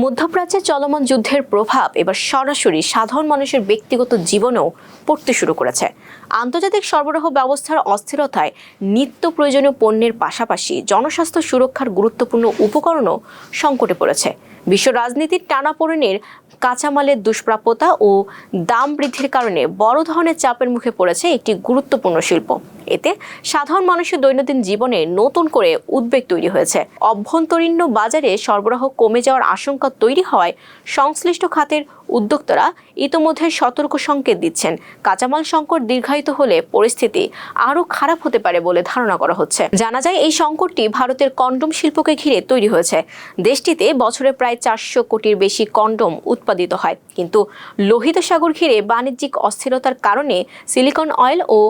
মধ্যপ্রাচ্যে চলমান যুদ্ধের প্রভাব এবার সরাসরি সাধারণ মানুষের ব্যক্তিগত জীবনেও পড়তে শুরু করেছে। আন্তর্জাতিক সরবরাহ ব্যবস্থার অস্থিরতায় নিত্য প্রয়োজনীয় পণ্যের পাশাপাশি জনস্বাস্থ্য সুরক্ষার গুরুত্বপূর্ণ উপকরণও সংকটে পড়েছে। বিশ্ব রাজনীতির টানাপোড়েনের কাঁচামালের দুষ্প্রাপ্যতা ও দাম বৃদ্ধির কারণে বড় ধরনের চাপের মুখে পড়েছে একটি গুরুত্বপূর্ণ শিল্প। এতে সাধারণ মানুষের দৈনন্দিন জীবনে নতুন করে উদ্বেগ তৈরি হয়েছে। অভ্যন্তরীণ বাজারে সরবরাহ কমে যাওয়ার আশঙ্কা তৈরি হওয়ায় সংশ্লিষ্ট খাতের উদ্যোক্তারা ইতোমধ্যে সতর্ক সংকেত দিচ্ছেন। কাঁচামাল সংকট দীর্ঘায়িত হলে পরিস্থিতি আরও খারাপ হতে পারে বলে ধারণা করা হচ্ছে। জানা যায় এই সংকটটি ভারতের কন্ডম শিল্পকে ঘিরে তৈরি হয়েছে। দেশটিতে বছরে প্রায় 400 কোটির বেশি কন্ডম উৎপাদিত হয়, কিন্তু লোহিত সাগর ঘিরে বাণিজ্যিক অস্থিরতার কারণে সিলিকন অয়েল ও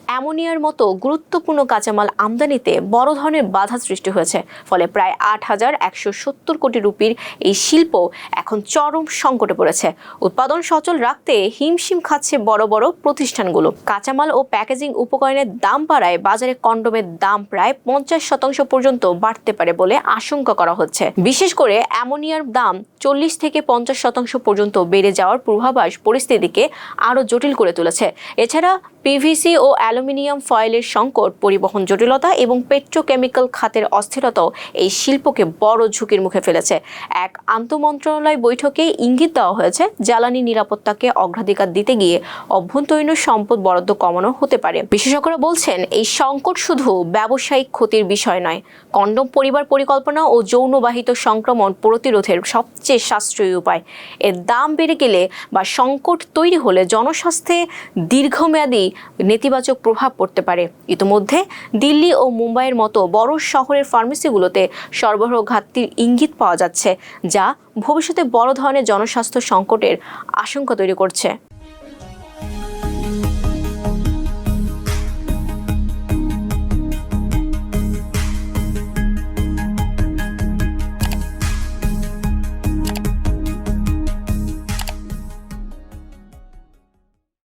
অ্যামোনিয়ার মতো গুরুত্বপূর্ণ কাঁচামাল আমদানিতে বড় ধরনের বাধা সৃষ্টি হয়েছে। ফলে প্রায় 8,170 কোটি রুপির এই শিল্প এখন চরম সংকটে পড়েছে। উৎপাদন সচল রাখতে হিমশিম খাচ্ছে বড় বড় প্রতিষ্ঠানগুলো। কাঁচামাল ও প্যাকেজিং উপকরণের দাম বাড়ায় বাজারে কন্ডোমের দাম প্রায় 50% পর্যন্ত বাড়তে পারে বলে আশঙ্কা করা হচ্ছে। বিশেষ করে অ্যামোনিয়ার দাম 40 থেকে 50% পর্যন্ত বেড়ে যাওয়ার পূর্বাভাস পরিস্থিতিকে আরও জটিল করে তুলেছে। এছাড়া পিভিসি ও অ্যালুমিনিয়াম ফয়েলের সংকট, পরিবহন জটিলতা এবং পেট্রোকেমিক্যাল খাতের অস্থিরতাও এই শিল্পকে বড় ঝুঁকির মুখে ফেলেছে। এক আন্তঃমন্ত্রণালয় বৈঠকে ইঙ্গিত দেওয়া হয়েছে, জ্বালানি নিরাপত্তাকে অগ্রাধিকার দিতে গিয়ে অভ্যন্তরীণ সম্পদ বরাদ্দ কমানো হতে পারে। বিশেষজ্ঞরা বলছেন, এই সংকট শুধু ব্যবসায়িক ক্ষতির বিষয় নয়, কন্ডোম পরিবার পরিকল্পনা ও যৌনবাহিত সংক্রমণ প্রতিরোধের সবচেয়ে সাশ্রয়ী উপায়। এর দাম বেড়ে গেলে বা সংকট তৈরি হলে জনস্বাস্থ্যে দীর্ঘমেয়াদী নেতিবাচক প্রভাব পড়তে পারে। ইতিমধ্যে দিল্লি ও মুম্বাইয়ের মতো বড় শহরের ফার্মেসিগুলোতে সরবরাহ ঘাটতির ইঙ্গিত পাওয়া যাচ্ছে, যা ভবিষ্যতে বড় ধরনের জনস্বাস্থ্য সংকটের আশঙ্কা তৈরি করছে।